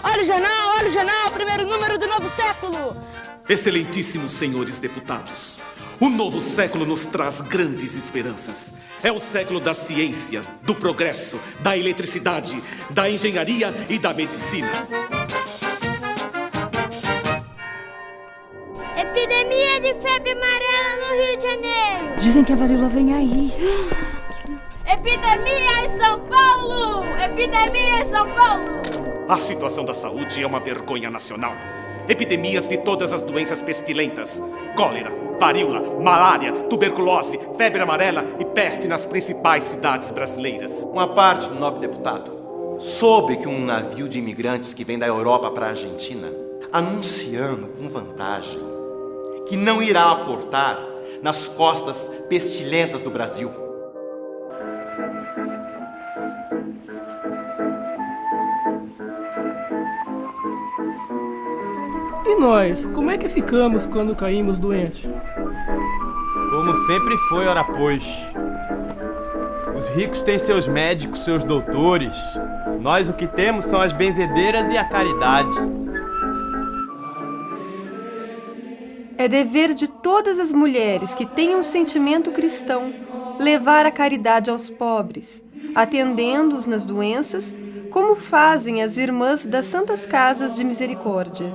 Olha o jornal, primeiro número do novo século. Excelentíssimos senhores deputados, o novo século nos traz grandes esperanças. É o século da ciência, do progresso, da eletricidade, da engenharia e da medicina. Epidemia de febre amarela no Rio de Janeiro. Dizem que a varíola vem aí. Epidemia em São Paulo! Epidemia em São Paulo! A situação da saúde é uma vergonha nacional. Epidemias de todas as doenças pestilentas: cólera, varíola, malária, tuberculose, febre amarela e peste nas principais cidades brasileiras. Uma parte, nobre deputado, soube que um navio de imigrantes que vem da Europa para a Argentina, anunciando com vantagem que não irá aportar nas costas pestilentas do Brasil. E nós, como é que ficamos quando caímos doentes? Como sempre foi, ora pois. Os ricos têm seus médicos, seus doutores. Nós o que temos são as benzedeiras e a caridade. É dever de todas as mulheres que tenham um sentimento cristão levar a caridade aos pobres, atendendo-os nas doenças, como fazem as irmãs das Santas Casas de Misericórdia.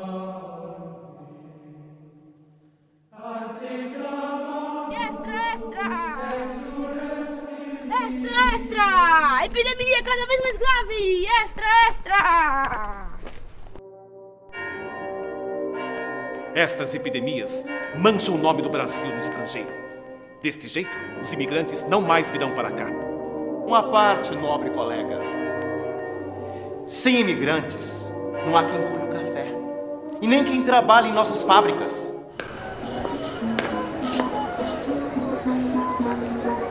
Extra! Epidemia cada vez mais grave! Extra! Estas epidemias mancham o nome do Brasil no estrangeiro. Deste jeito, os imigrantes não mais virão para cá. Uma parte, nobre colega. Sem imigrantes, não há quem colhe o café. E nem quem trabalhe em nossas fábricas.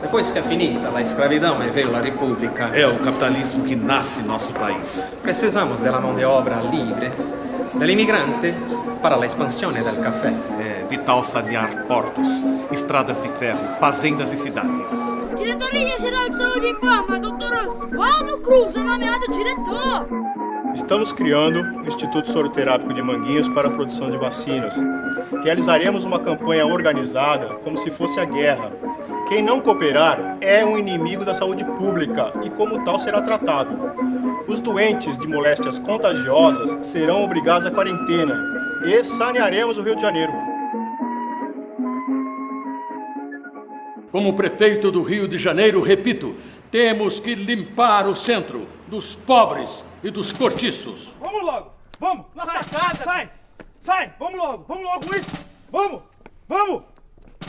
Depois que é finita a escravidão e veio a república, É o capitalismo que nasce em nosso país. precisamos della mão de obra livre, dell'immigrante para a expansão del café. É vital sanear portos, estradas de ferro, fazendas e cidades. Diretoria Geral de Saúde informa, Dr. Oswaldo Cruz é nomeado diretor. Estamos criando o Instituto Soroterápico de Manguinhos para a produção de vacinas. Realizaremos uma campanha organizada como se fosse a guerra. Quem não cooperar é um inimigo da saúde pública e, como tal, será tratado. Os doentes de moléstias contagiosas serão obrigados à quarentena e sanearemos o Rio de Janeiro. Como prefeito do Rio de Janeiro, repito, temos que limpar o centro dos pobres e dos cortiços. Vamos logo! Vamos! Na sacada! Sai! Sai! Vamos logo! Vamos logo isso! Vamos! Vamos!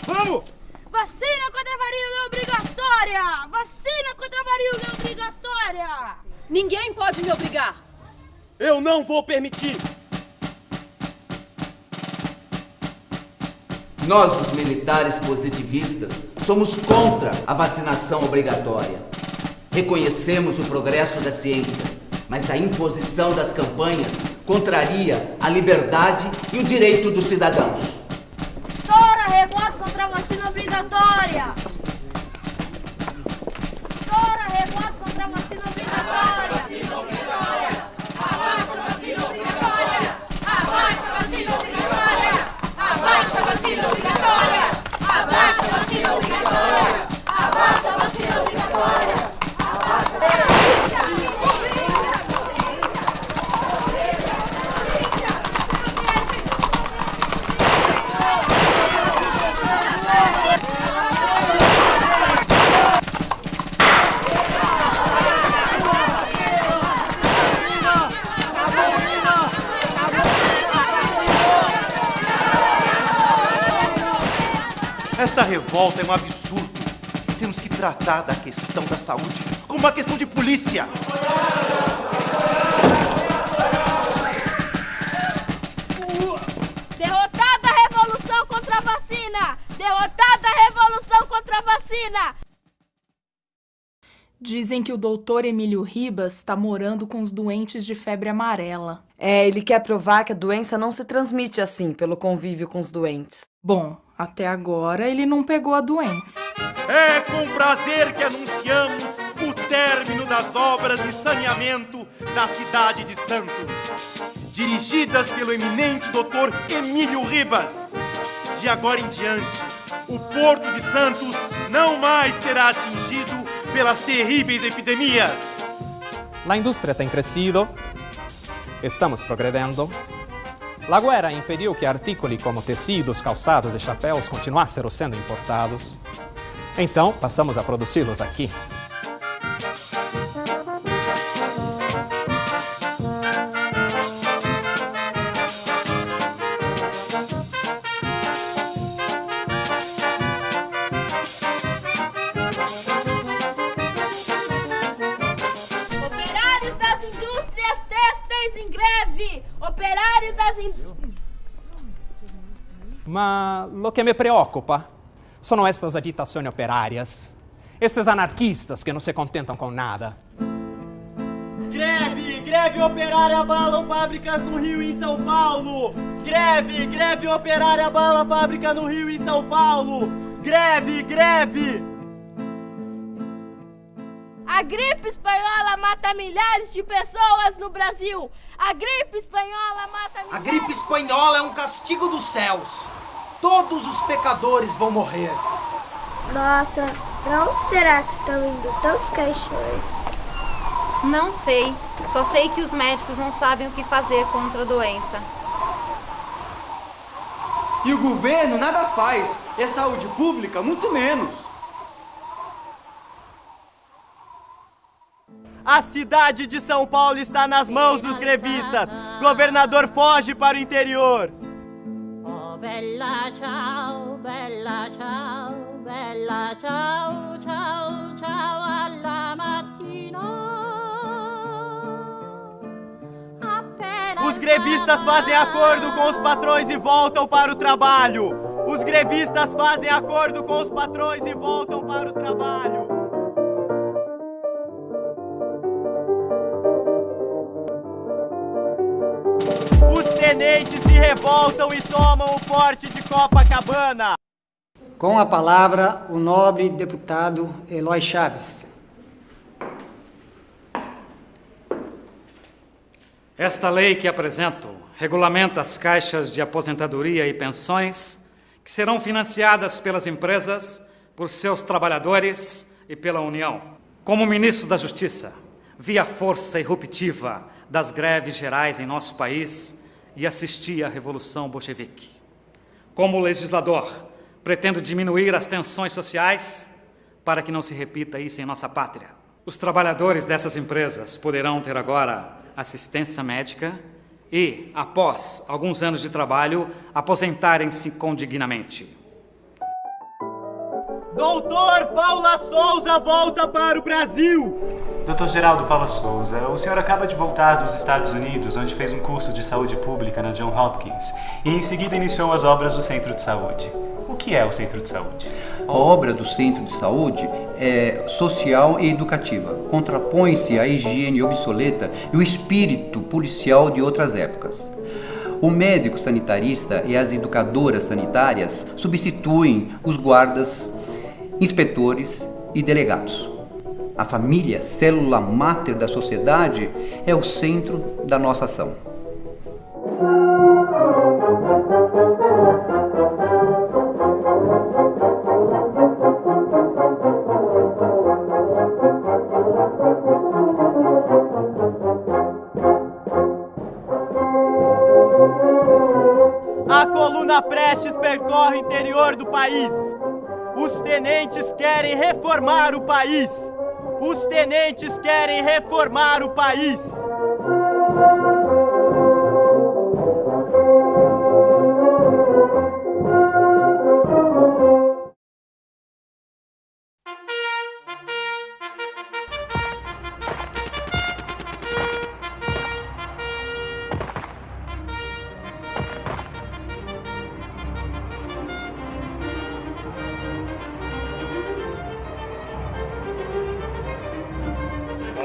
Vamos! Vacina contra a varíola é obrigatória! Vacina contra a varíola é obrigatória! Ninguém pode me obrigar! Eu não vou permitir! Nós, os militares positivistas, somos contra a vacinação obrigatória. Reconhecemos o progresso da ciência, mas a imposição das campanhas contraria a liberdade e o direito dos cidadãos. Estoura a revolta contra a vacina obrigatória! Estoura a revolta contra a vacina obrigatória! Abaixa a vacina obrigatória! Abaixa a vacina obrigatória! Abaixa a vacina obrigatória! Abaixa a vacina obrigatória! Abaixa a vacina obrigatória! Essa revolta é um absurdo. Temos que tratar da questão da saúde como uma questão de polícia. Derrotada a revolução contra a vacina! Derrotada a revolução contra a vacina! Dizem que o doutor Emílio Ribas está morando com os doentes de febre amarela. Ele quer provar que a doença não se transmite assim, pelo convívio com os doentes. Bom, até agora ele não pegou a doença. É com prazer que anunciamos o término das obras de saneamento da cidade de Santos, dirigidas pelo eminente Dr. Emílio Ribas. De agora em diante, o Porto de Santos não mais será atingido pelas terríveis epidemias. La industria tem crescido, estamos progredindo. La guerra impediu que artículos como tecidos, calçados e chapéus continuassem sendo importados. Então, passamos a produzi-los aqui. Operários das indústrias têxteis em greve! Operários das indústrias... Mas o que me preocupa são estas agitações operárias, estes anarquistas que não se contentam com nada. Greve! Greve operária abalam fábricas no Rio e em São Paulo! Greve! Greve operária abala fábrica no Rio e em São Paulo! Greve! Greve! A gripe espanhola mata milhares de pessoas no Brasil! A gripe espanhola mata milhares... A gripe espanhola é um castigo dos céus! Todos os pecadores vão morrer! Nossa, pra onde será que estão indo tantos caixões? Não sei. Só sei que os médicos não sabem o que fazer contra a doença. E o governo nada faz. E a saúde pública, muito menos. A cidade de São Paulo está nas mãos dos grevistas. Governador foge para o interior. Oh, bella ciao, bella ciao, bella ciao, ciao, ciao alla mattina. Os grevistas fazem acordo com os patrões e voltam para o trabalho. Os grevistas fazem acordo com os patrões e voltam para o trabalho. Os tenentes se revoltam e tomam o forte de Copacabana. Com a palavra, o nobre deputado Eloy Chaves. Esta lei que apresento regulamenta as caixas de aposentadoria e pensões que serão financiadas pelas empresas, por seus trabalhadores e pela União. Como ministro da Justiça, vi a força irruptiva das greves gerais em nosso país e assisti à Revolução Bolchevique. Como legislador, pretendo diminuir as tensões sociais para que não se repita isso em nossa pátria. Os trabalhadores dessas empresas poderão ter agora assistência médica e, após alguns anos de trabalho, aposentarem-se com dignamente. Doutor Paula Souza volta para o Brasil! Dr. Geraldo Paula Souza, o senhor acaba de voltar dos Estados Unidos, onde fez um curso de saúde pública na Johns Hopkins e em seguida iniciou as obras do Centro de Saúde. O que é o Centro de Saúde? A obra do Centro de Saúde é social e educativa. Contrapõe-se à higiene obsoleta e o espírito policial de outras épocas. O médico sanitarista e as educadoras sanitárias substituem os guardas, inspetores e delegados. A família, célula máter da sociedade, é o centro da nossa ação. A coluna Prestes percorre o interior do país. Os tenentes querem reformar o país. Os tenentes querem reformar o país.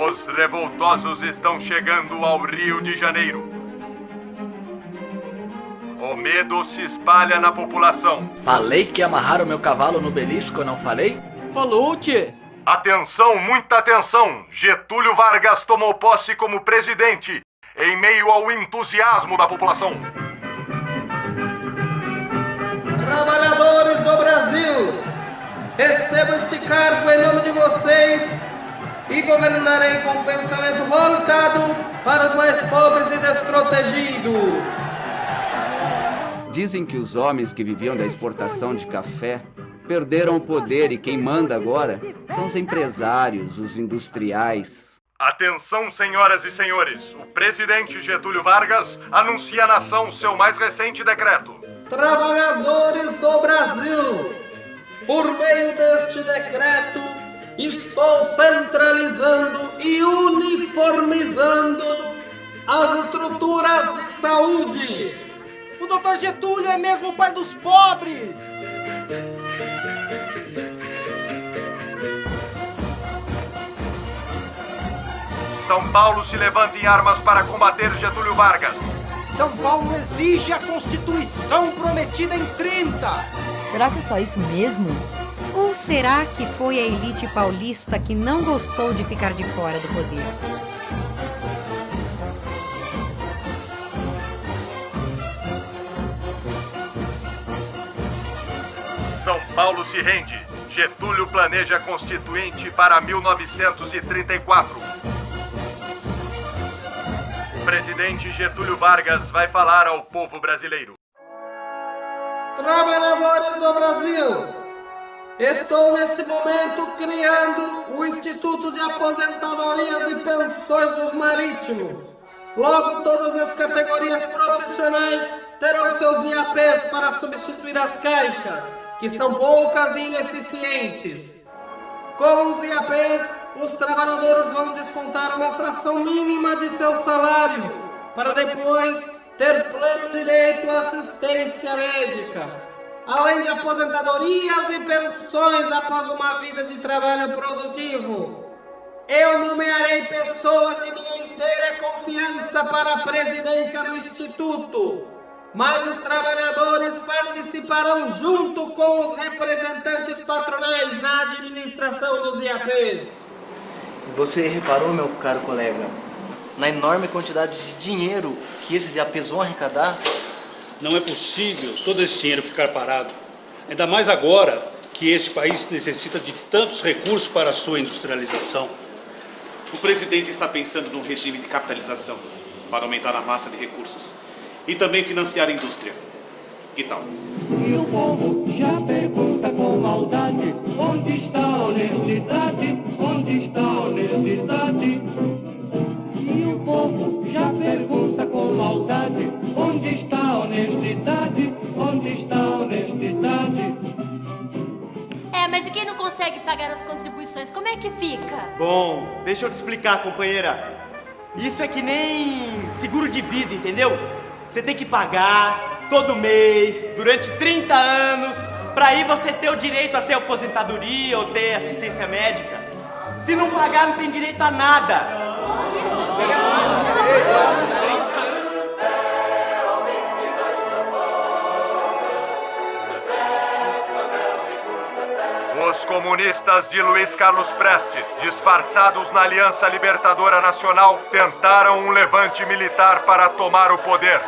Os revoltosos estão chegando ao Rio de Janeiro. O medo se espalha na população. Falei que amarraram meu cavalo no belisco, eu não falei? Falou, tchê. Atenção, muita atenção! Getúlio Vargas tomou posse como presidente, em meio ao entusiasmo da população. Trabalhadores do Brasil, recebo este cargo em nome de vocês e governarei com um pensamento voltado para os mais pobres e desprotegidos. Dizem que os homens que viviam da exportação de café perderam o poder e quem manda agora são os empresários, os industriais. Atenção, senhoras e senhores, o presidente Getúlio Vargas anuncia à nação seu mais recente decreto. Trabalhadores do Brasil, por meio deste decreto, estou centralizando e uniformizando as estruturas de saúde. O Dr. Getúlio é mesmo o pai dos pobres! São Paulo se levanta em armas para combater Getúlio Vargas. São Paulo exige a Constituição prometida em 30! Será que é só isso mesmo? Ou será que foi a elite paulista que não gostou de ficar de fora do poder? São Paulo se rende. Getúlio planeja a Constituinte para 1934. O presidente Getúlio Vargas vai falar ao povo brasileiro. Trabalhadores do Brasil, estou nesse momento criando o Instituto de Aposentadorias e Pensões dos Marítimos. Logo, todas as categorias profissionais terão seus IAPs para substituir as caixas, que são poucas e ineficientes. Com os IAPs, os trabalhadores vão descontar uma fração mínima de seu salário, para depois ter pleno direito à assistência médica, além de aposentadorias e pensões após uma vida de trabalho produtivo. Eu nomearei pessoas de minha inteira confiança para a presidência do Instituto, mas os trabalhadores participarão junto com os representantes patronais na administração dos IAPs. Você reparou, meu caro colega, na enorme quantidade de dinheiro que esses IAPs vão arrecadar? Não é possível todo esse dinheiro ficar parado. Ainda mais agora que este país necessita de tantos recursos para a sua industrialização. O presidente está pensando num regime de capitalização para aumentar a massa de recursos e também financiar a indústria. Que tal? E o povo já pergunta com maldade: onde está a honestidade? Onde está a honestidade? E o povo já pergunta com maldade: onde está a honestidade? Onde está a honestidade? Mas e quem não consegue pagar as contribuições, como é que fica? Bom, deixa eu te explicar, companheira. Isso é que nem seguro de vida, entendeu? Você tem que pagar todo mês, durante 30 anos, pra aí você ter o direito a ter aposentadoria ou ter assistência médica. Se não pagar, não tem direito a nada. Isso, gente! Os comunistas de Luiz Carlos Prestes, disfarçados na Aliança Libertadora Nacional, tentaram um levante militar para tomar o poder.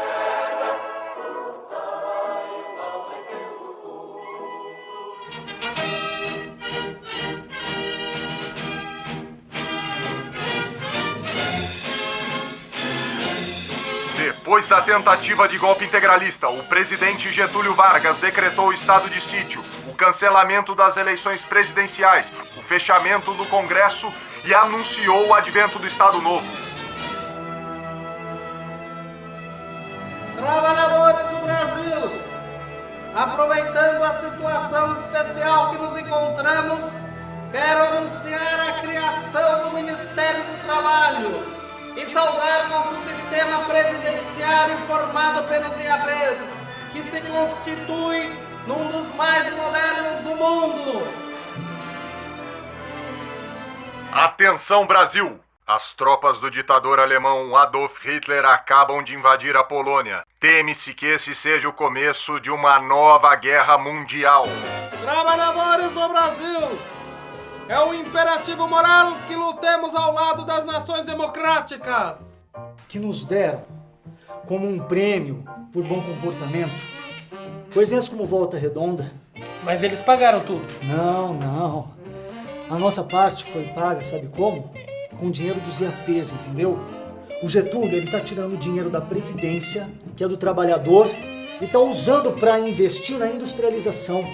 Depois da tentativa de golpe integralista, o presidente Getúlio Vargas decretou o estado de sítio, o cancelamento das eleições presidenciais, o fechamento do Congresso e anunciou o advento do Estado Novo. Trabalhadores do Brasil, aproveitando a situação especial que nos encontramos, quero anunciar a criação do Ministério do Trabalho e saudar nosso sistema previdenciário formado pelos IAPs, que se constitui num dos mais modernos do mundo. Atenção, Brasil! As tropas do ditador alemão Adolf Hitler acabam de invadir a Polônia. Teme-se que esse seja o começo de uma nova guerra mundial. Trabalhadores do Brasil, É um imperativo moral que lutemos ao lado das nações democráticas. Que nos deram como um prêmio por bom comportamento coisinhas como Volta Redonda. Mas eles pagaram tudo. Não. A nossa parte foi paga, sabe como? Com o dinheiro dos IAPs, entendeu? O Getúlio, ele tá tirando o dinheiro da Previdência, que é do trabalhador, e tá usando para investir na industrialização.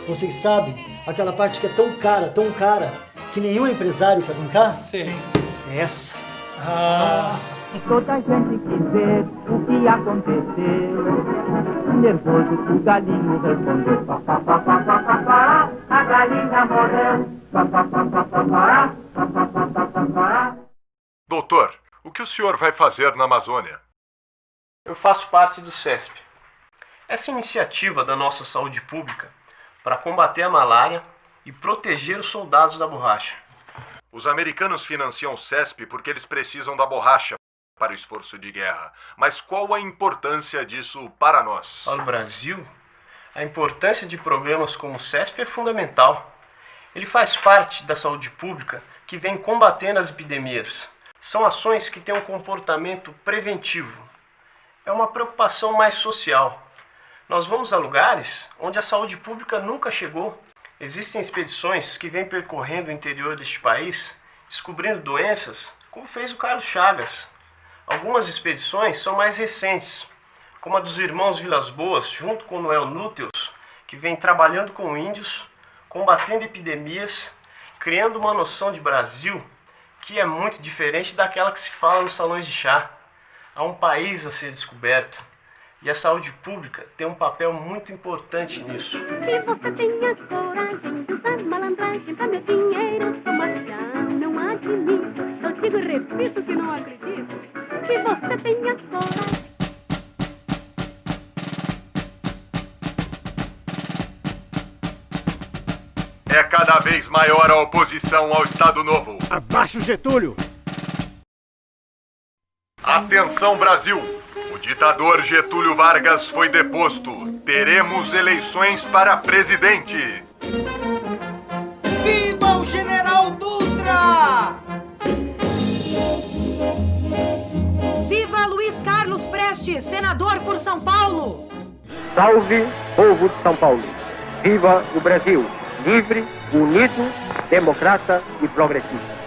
Vocês sabem, aquela parte que é tão cara, que nenhum empresário quer bancar? Sim. É essa. Se toda a gente quiser o que aconteceu, nervoso o galinho respondeu. A galinha morreu. Doutor, o que o senhor vai fazer na Amazônia? Eu faço parte do CESP. Essa iniciativa da nossa saúde pública para combater a malária e proteger os soldados da borracha. Os americanos financiam o CESP porque eles precisam da borracha para o esforço de guerra. Mas qual a importância disso para nós? Para o Brasil, a importância de programas como o CESP é fundamental. Ele faz parte da saúde pública que vem combatendo as epidemias. São ações que têm um comportamento preventivo. É uma preocupação mais social. Nós vamos a lugares onde a saúde pública nunca chegou. Existem expedições que vêm percorrendo o interior deste país, descobrindo doenças, como fez o Carlos Chagas. Algumas expedições são mais recentes, como a dos irmãos Vilas Boas, junto com Noel Núteus, que vem trabalhando com índios, combatendo epidemias, criando uma noção de Brasil que é muito diferente daquela que se fala nos salões de chá. Há um país a ser descoberto. E a saúde pública tem um papel muito importante nisso. Se você tem a coragem de usar malandragem pra meu dinheiro, tomação, não admito. Eu digo e repito que não acredito. Se você tem a coragem. É cada vez maior a oposição ao Estado Novo. Abaixo Getúlio! Atenção, Brasil! O ditador Getúlio Vargas foi deposto. Teremos eleições para presidente. Viva o General Dutra! Viva Luiz Carlos Prestes, senador por São Paulo! Salve, povo de São Paulo! Viva o Brasil! Livre, unido, democrata e progressista.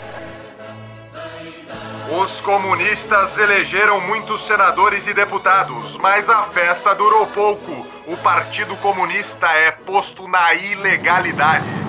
Os comunistas elegeram muitos senadores e deputados, mas a festa durou pouco. O Partido Comunista é posto na ilegalidade.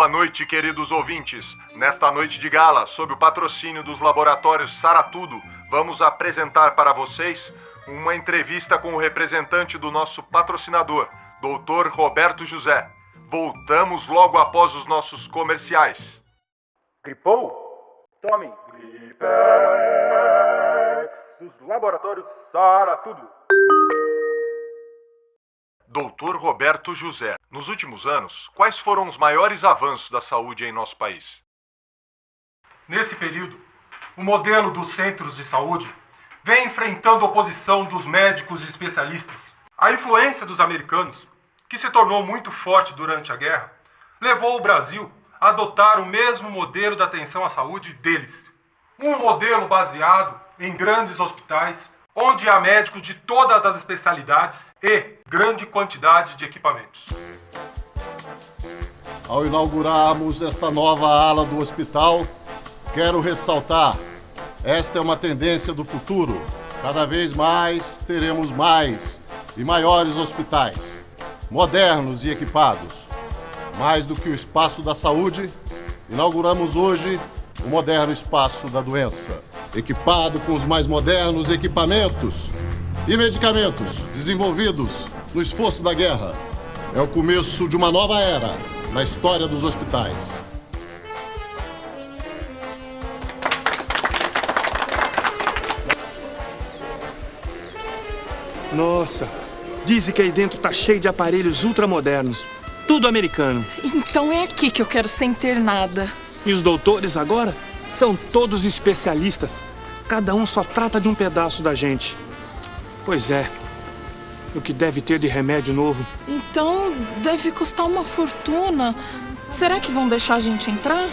Boa noite, queridos ouvintes. Nesta noite de gala, sob o patrocínio dos laboratórios Saratudo, vamos apresentar para vocês uma entrevista com o representante do nosso patrocinador, Dr. Roberto José. Voltamos logo após os nossos comerciais. Gripou? Tome Gripex dos laboratórios Saratudo. Doutor Roberto José, nos últimos anos, quais foram os maiores avanços da saúde em nosso país? Nesse período, o modelo dos centros de saúde vem enfrentando a oposição dos médicos e especialistas. A influência dos americanos, que se tornou muito forte durante a guerra, levou o Brasil a adotar o mesmo modelo de atenção à saúde deles. Um modelo baseado em grandes hospitais, onde há médicos de todas as especialidades e grande quantidade de equipamentos. Ao inaugurarmos esta nova ala do hospital, quero ressaltar, esta é uma tendência do futuro. Cada vez mais teremos mais e maiores hospitais, modernos e equipados. Mais do que o espaço da saúde, inauguramos hoje o moderno espaço da doença, equipado com os mais modernos equipamentos e medicamentos desenvolvidos no esforço da guerra. É o começo de uma nova era na história dos hospitais. Nossa, dizem que aí dentro tá cheio de aparelhos ultramodernos. Tudo americano. Então é aqui que eu quero ser internada. E os doutores agora São todos especialistas. Cada um só trata de um pedaço da gente. Pois é. O que deve ter de remédio novo? Então, deve custar uma fortuna. Será que vão deixar a gente entrar?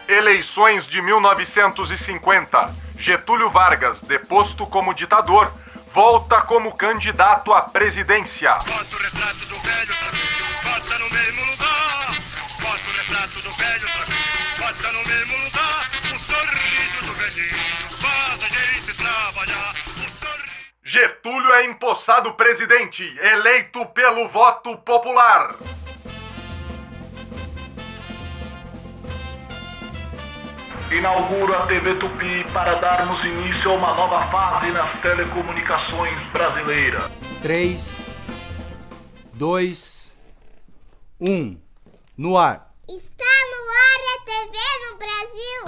Eleições de 1950. Getúlio Vargas, deposto como ditador, volta como candidato à presidência. Bota o retrato do velho pra mim, bota no mesmo lugar. Bota o retrato do velho pra mim, bota no mesmo lugar. O sorriso do velhinho faz a gente trabalhar. Getúlio é empossado presidente, eleito pelo voto popular. Inauguro a TV Tupi para darmos início a uma nova fase nas telecomunicações brasileiras. 3, 2, 1, no ar. Está no ar a TV no Brasil.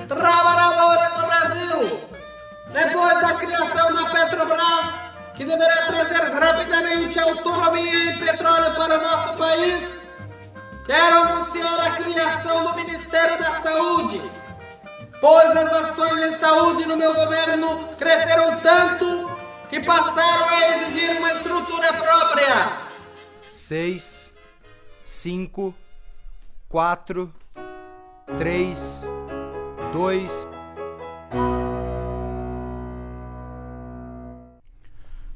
Trabalhadores do Brasil, depois da criação da Petrobras, que deverá trazer rapidamente autonomia e petróleo para o nosso país, quero anunciar a criação do Ministério da Saúde, pois as ações em saúde no meu governo cresceram tanto que passaram a exigir uma estrutura própria. 6, 5, 4, 3, 2...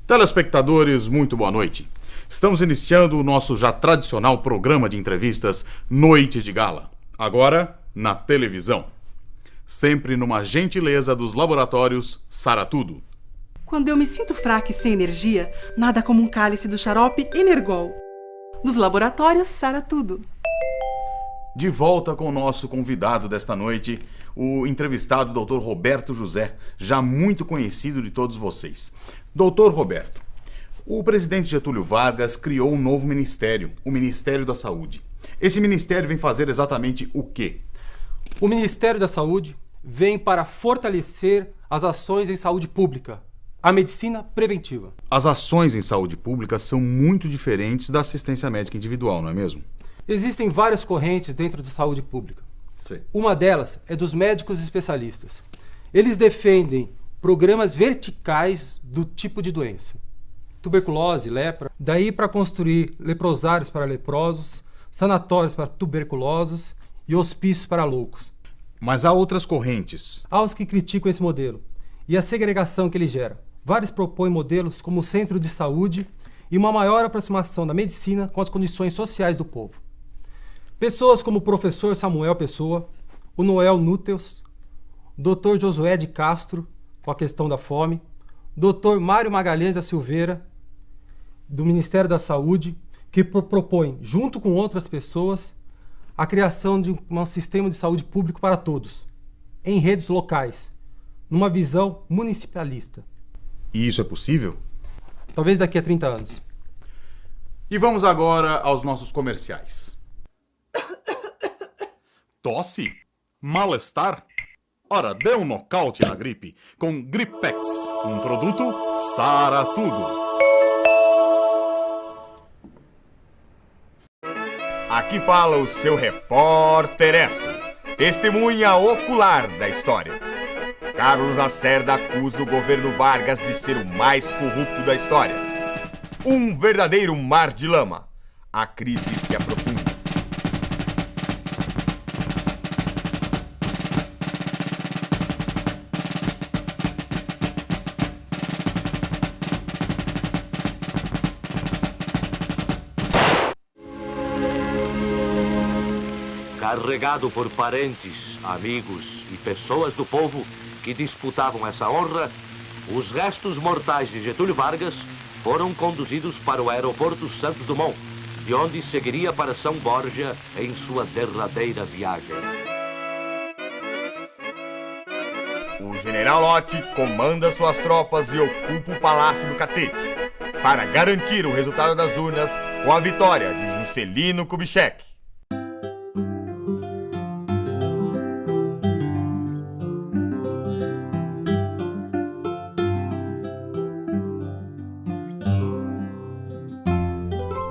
Telespectadores, muito boa noite. Estamos iniciando o nosso já tradicional programa de entrevistas Noite de Gala. Agora, na televisão. Sempre numa gentileza dos laboratórios Saratudo. Quando eu me sinto fraca e sem energia, nada como um cálice do xarope Energol. Dos laboratórios Saratudo. De volta com o nosso convidado desta noite, o entrevistado Dr. Roberto José, já muito conhecido de todos vocês. Dr. Roberto, o presidente Getúlio Vargas criou um novo ministério, o Ministério da Saúde. Esse ministério vem fazer exatamente o quê? O Ministério da Saúde vem para fortalecer as ações em saúde pública, a medicina preventiva. As ações em saúde pública são muito diferentes da assistência médica individual, não é mesmo? Existem várias correntes dentro de saúde pública. Sim. Uma delas é dos médicos especialistas. Eles defendem programas verticais do tipo de doença. Tuberculose, lepra. Daí para construir leprosários para leprosos, sanatórios para tuberculosos e hospícios para loucos. Mas há outras correntes. Há os que criticam esse modelo e a segregação que ele gera. Vários propõem modelos como o centro de saúde e uma maior aproximação da medicina com as condições sociais do povo. Pessoas como o professor Samuel Pessoa, o Noel Núteus, o Dr. Josué de Castro, com a questão da fome, Dr. Mário Magalhães da Silveira, do Ministério da Saúde, que propõe, junto com outras pessoas, a criação de um sistema de saúde público para todos, em redes locais, numa visão municipalista. E isso é possível? Talvez daqui a 30 anos. E vamos agora aos nossos comerciais. Tosse? Mal-estar? Ora, dê um nocaute na gripe com Gripex, um produto Saratudo. Aqui fala o seu repórter Esso, testemunha ocular da história. Carlos Lacerda acusa o governo Vargas de ser o mais corrupto da história. Um verdadeiro mar de lama. A crise se aprofunda. Carregado por parentes, amigos e pessoas do povo que disputavam essa honra, os restos mortais de Getúlio Vargas foram conduzidos para o aeroporto Santos Dumont, de onde seguiria para São Borja em sua derradeira viagem. O general Lott comanda suas tropas e ocupa o Palácio do Catete para garantir o resultado das urnas com a vitória de Juscelino Kubitschek.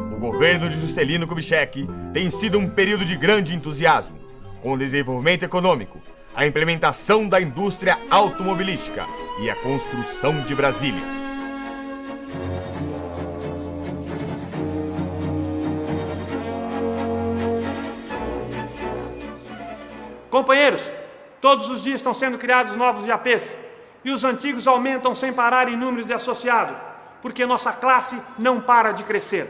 O governo de Juscelino Kubitschek tem sido um período de grande entusiasmo, com o desenvolvimento econômico, a implementação da indústria automobilística e a construção de Brasília. Companheiros, todos os dias estão sendo criados novos IAPs e os antigos aumentam sem parar em números de associado, porque nossa classe não para de crescer.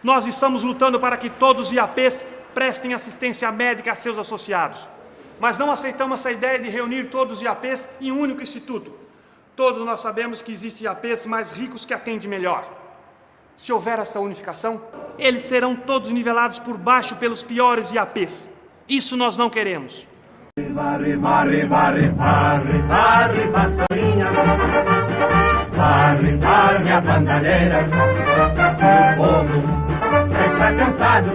Nós estamos lutando para que todos os IAPs prestem assistência médica a seus associados. Mas não aceitamos essa ideia de reunir todos os IAPs em um único instituto. Todos nós sabemos que existem IAPs mais ricos que atendem melhor. Se houver essa unificação, eles serão todos nivelados por baixo pelos piores IAPs. Isso nós não queremos. Varre, varre, varre, varre, varre, vassourinha. Varre, varre a bandalheira. O povo já está cansado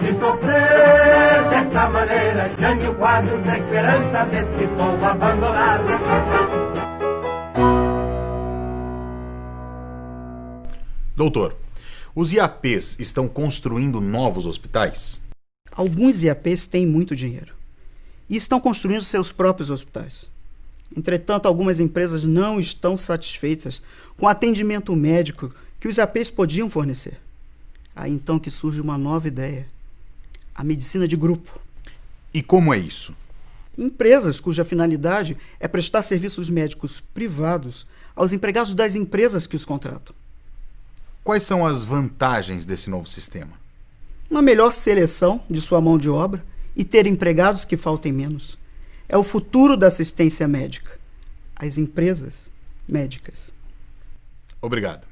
de sofrer dessa maneira. Jânio Quadros, a esperança desse povo abandonado. Doutor, os IAPs estão construindo novos hospitais? Alguns IAPs têm muito dinheiro e estão construindo seus próprios hospitais. Entretanto, algumas empresas não estão satisfeitas com o atendimento médico que os IAPs podiam fornecer. Aí então que surge uma nova ideia: a medicina de grupo. E como é isso? Empresas cuja finalidade é prestar serviços médicos privados aos empregados das empresas que os contratam. Quais são as vantagens desse novo sistema? Uma melhor seleção de sua mão de obra e ter empregados que faltem menos. É o futuro da assistência médica. As empresas médicas. Obrigado.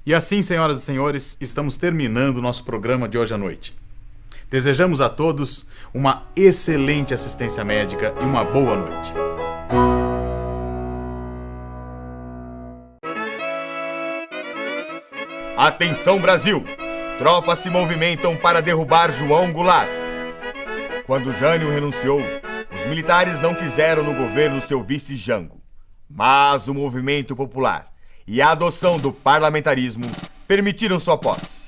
E assim, senhoras e senhores, estamos terminando o nosso programa de hoje à noite. Desejamos a todos uma excelente assistência médica e uma boa noite. Atenção, Brasil! Tropas se movimentam para derrubar João Goulart. Quando Jânio renunciou, os militares não quiseram no governo seu vice Jango. Mas o movimento popular e a adoção do parlamentarismo permitiram sua posse.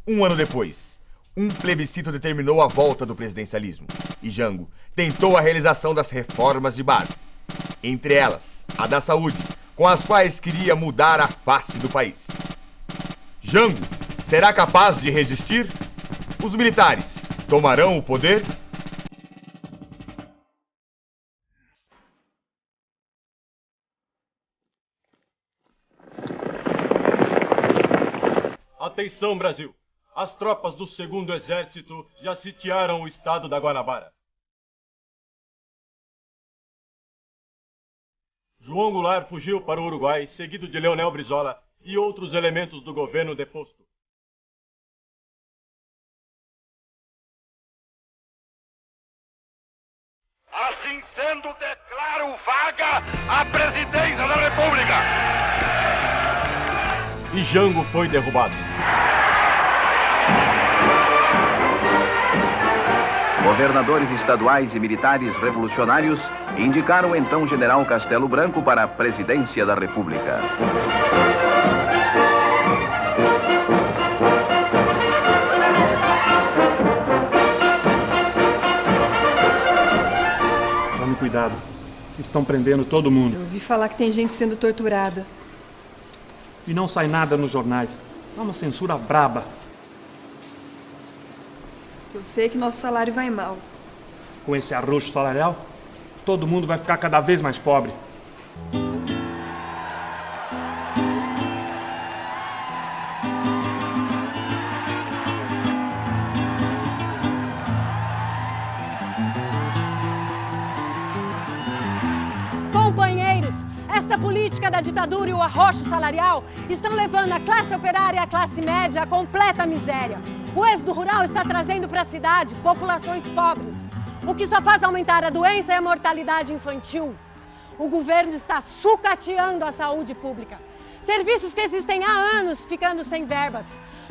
Um ano depois, um plebiscito determinou a volta do presidencialismo e Jango tentou a realização das reformas de base, entre elas a da saúde, com as quais queria mudar a face do país. Jango será capaz de resistir? Os militares tomarão o poder? Atenção, Brasil! As tropas do 2º Exército já sitiaram o estado da Guanabara. João Goulart fugiu para o Uruguai, seguido de Leonel Brizola e outros elementos do governo deposto. Assim sendo, declaro vaga a presidência da República. E Jango foi derrubado. Governadores estaduais e militares revolucionários indicaram então o general Castelo Branco para a presidência da República. Tome cuidado. Estão prendendo todo mundo. Eu ouvi falar que tem gente sendo torturada. E não sai nada nos jornais. É uma censura braba. Eu sei que nosso salário vai mal. Com esse arroxo salarial, todo mundo vai ficar cada vez mais pobre. Companheiros, esta política da ditadura e o arroxo salarial estão levando a classe operária e a classe média à completa miséria. O êxodo rural está trazendo para a cidade populações pobres, o que só faz aumentar a doença e a mortalidade infantil. O governo está sucateando a saúde pública. Serviços que existem há anos ficando sem verbas.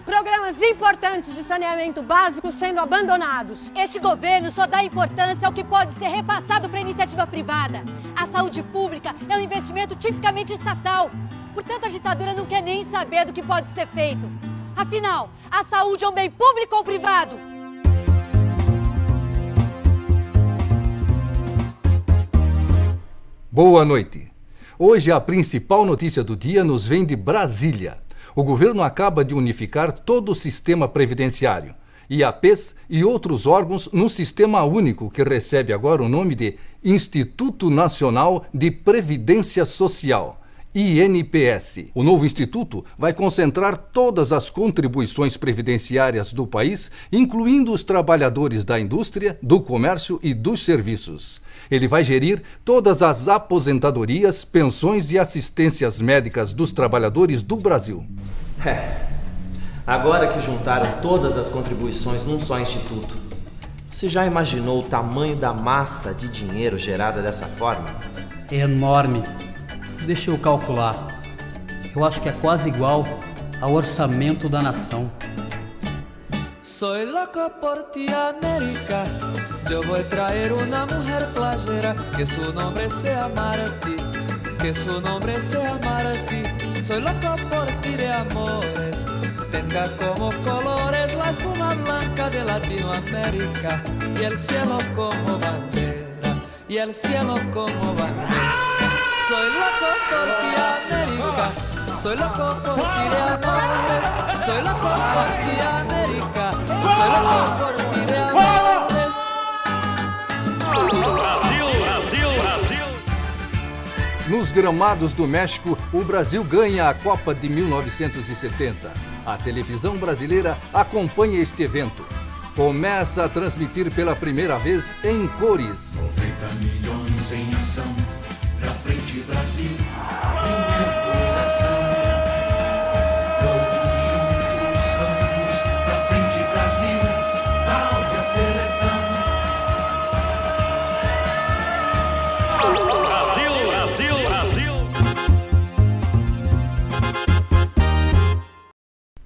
Programas importantes de saneamento básico sendo abandonados. Este governo só dá importância ao que pode ser repassado para a iniciativa privada. A saúde pública é um investimento tipicamente estatal. Portanto, a ditadura não quer nem saber do que pode ser feito. Afinal, a saúde é um bem público ou privado? Boa noite. Hoje a principal notícia do dia nos vem de Brasília. O governo acaba de unificar todo o sistema previdenciário, IAPs e outros órgãos num sistema único que recebe agora o nome de Instituto Nacional de Previdência Social, INPS. O novo instituto vai concentrar todas as contribuições previdenciárias do país, incluindo os trabalhadores da indústria, do comércio e dos serviços. Ele vai gerir todas as aposentadorias, pensões e assistências médicas dos trabalhadores do Brasil. Agora que juntaram todas as contribuições num só instituto, você já imaginou o tamanho da massa de dinheiro gerada dessa forma? É enorme. Deixa eu calcular. Eu acho que é quase igual ao orçamento da nação. Soy loco por ti, América. Yo voy a traer una mujer playera, que su nombre sea Martí, que su nombre sea Martí. Soy loco por ti de amores, tenga como colores la espuma blanca de Latinoamérica y el cielo como bandera, y el cielo como bandera. Soy loco por ti, América. Soy loco por ti de amores. Soy loco por ti, América. Soy loco por ti de amores. Brasil, Brasil, Brasil. Nos gramados do México, o Brasil ganha a Copa de 1970. A televisão brasileira acompanha este evento. Começa a transmitir pela primeira vez em cores. 90 milhões em ação. Pra frente, Brasil, em meu coração. Todos juntos vamos pra frente, Brasil, salve a seleção. Brasil, Brasil, Brasil.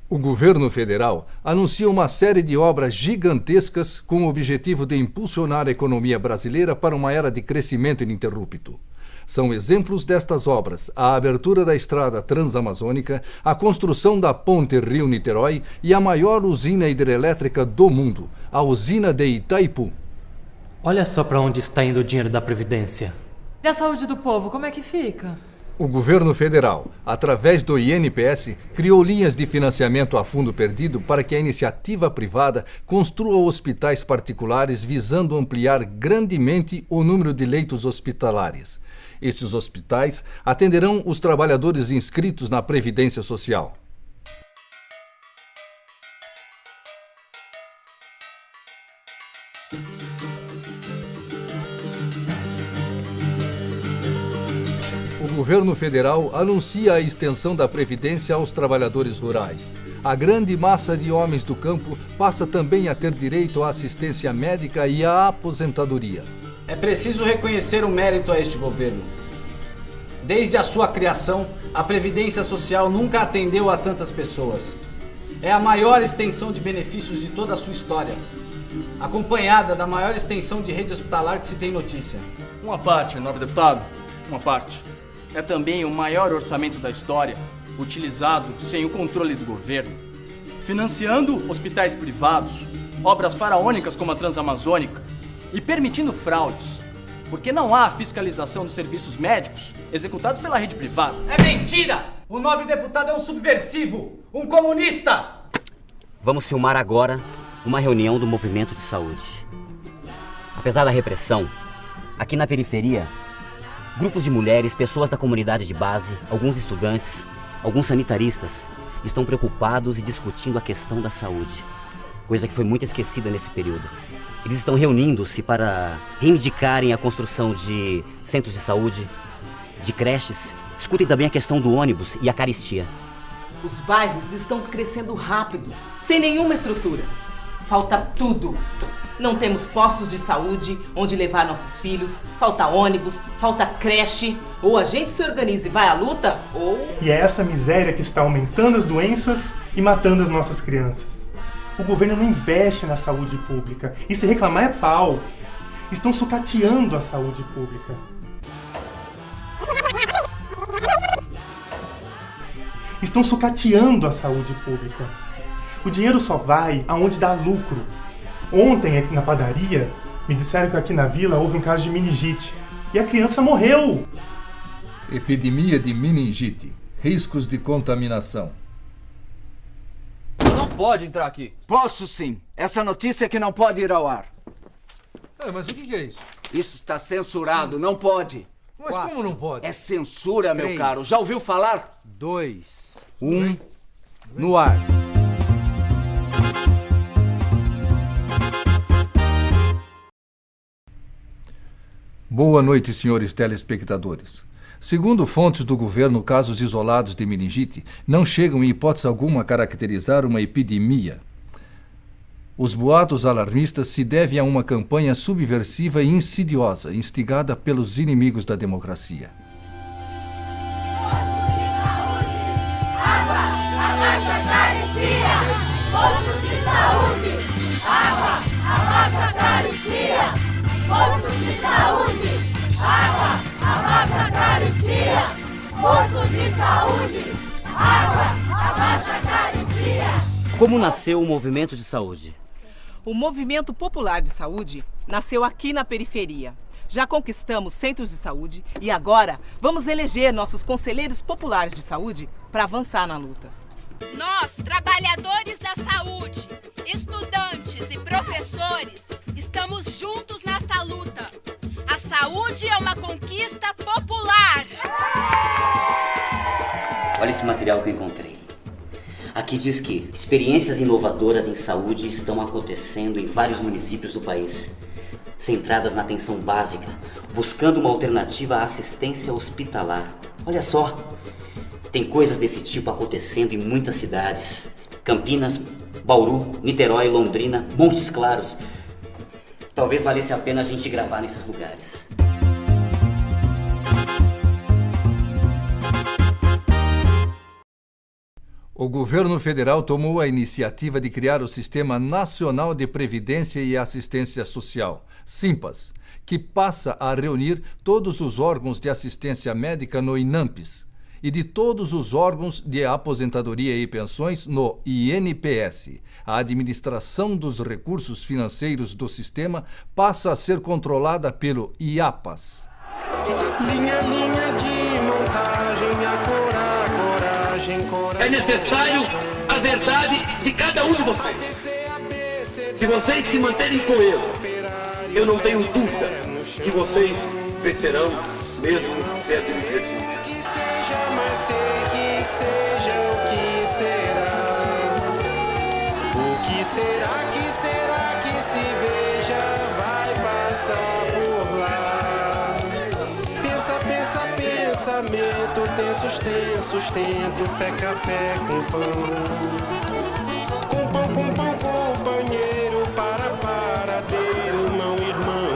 O governo federal anuncia uma série de obras gigantescas com o objetivo de impulsionar a economia brasileira para uma era de crescimento ininterrupto. São exemplos destas obras a abertura da estrada transamazônica, a construção da ponte Rio-Niterói e a maior usina hidrelétrica do mundo, a usina de Itaipu. Olha só para onde está indo o dinheiro da Previdência. E a saúde do povo, como é que fica? O governo federal, através do INPS, criou linhas de financiamento a fundo perdido para que a iniciativa privada construa hospitais particulares visando ampliar grandemente o número de leitos hospitalares. Esses hospitais atenderão os trabalhadores inscritos na Previdência Social. O governo federal anuncia a extensão da Previdência aos trabalhadores rurais. A grande massa de homens do campo passa também a ter direito à assistência médica e à aposentadoria. É preciso reconhecer o mérito a este governo. Desde a sua criação, a Previdência Social nunca atendeu a tantas pessoas. É a maior extensão de benefícios de toda a sua história, acompanhada da maior extensão de rede hospitalar que se tem notícia. Uma parte, nobre deputado, uma parte. É também o maior orçamento da história, utilizado sem o controle do governo, financiando hospitais privados, obras faraônicas como a Transamazônica e permitindo fraudes, porque não há fiscalização dos serviços médicos executados pela rede privada. É mentira! O nobre deputado é um subversivo, um comunista! Vamos filmar agora uma reunião do movimento de saúde. Apesar da repressão, aqui na periferia, grupos de mulheres, pessoas da comunidade de base, alguns estudantes, alguns sanitaristas estão preocupados e discutindo a questão da saúde, coisa que foi muito esquecida nesse período. Eles estão reunindo-se para reivindicarem a construção de centros de saúde, de creches, discutem também a questão do ônibus e a caristia. Os bairros estão crescendo rápido, sem nenhuma estrutura. Falta tudo. Não temos postos de saúde onde levar nossos filhos, falta ônibus, falta creche. Ou a gente se organiza e vai à luta, ou... E é essa miséria que está aumentando as doenças e matando as nossas crianças. O governo não investe na saúde pública. E se reclamar é pau. Estão sucateando a saúde pública. Estão sucateando a saúde pública. O dinheiro só vai aonde dá lucro. Ontem, na padaria, me disseram que aqui na vila houve um caso de meningite. e a criança morreu. Epidemia de meningite. Riscos de contaminação. Não pode entrar aqui. Posso sim. Essa notícia que não pode ir ao ar. Mas o que é isso? Isso está censurado, não pode. Mas como não pode? É censura, meu caro. Já ouviu falar? 2, 1, no ar. Boa noite, senhores telespectadores. Segundo fontes do governo, casos isolados de meningite não chegam em hipótese alguma a caracterizar uma epidemia. Os boatos alarmistas se devem a uma campanha subversiva e insidiosa, instigada pelos inimigos da democracia. Água, abaixa a carestia. Postos de saúde. Água, abaixa a carestia. Postos de saúde. Água, abaixa a carestia. Postos de saúde. Água, abaixa a carestia. Como nasceu o movimento de saúde? O Movimento Popular de Saúde nasceu aqui na periferia. Já conquistamos centros de saúde e agora vamos eleger nossos conselheiros populares de saúde para avançar na luta. Nós, trabalhadores da saúde, estudantes e professores, estamos juntos nessa luta. A saúde é uma conquista popular. Olha esse material que eu encontrei. Aqui diz que experiências inovadoras em saúde estão acontecendo em vários municípios do país, centradas na atenção básica, buscando uma alternativa à assistência hospitalar. Olha só, tem coisas desse tipo acontecendo em muitas cidades. Campinas, Bauru, Niterói, Londrina, Montes Claros. Talvez valesse a pena a gente gravar nesses lugares. O governo federal tomou a iniciativa de criar o Sistema Nacional de Previdência e Assistência Social, SINPAS, que passa a reunir todos os órgãos de assistência médica no INAMPES e de todos os órgãos de aposentadoria e pensões no INPS. A administração dos recursos financeiros do sistema passa a ser controlada pelo IAPAS. Linha de montagem, a coragem. É necessário a verdade de cada um de vocês. Se vocês se manterem coesos, eu não tenho dúvida que vocês vencerão mesmo dessa adversidade. Que seja, mas sei que seja o que será. O que será que se veja vai passar por lá. Pensamento tem sustento, fé, café com pão, companheiro, paradeiro, mão, irmão.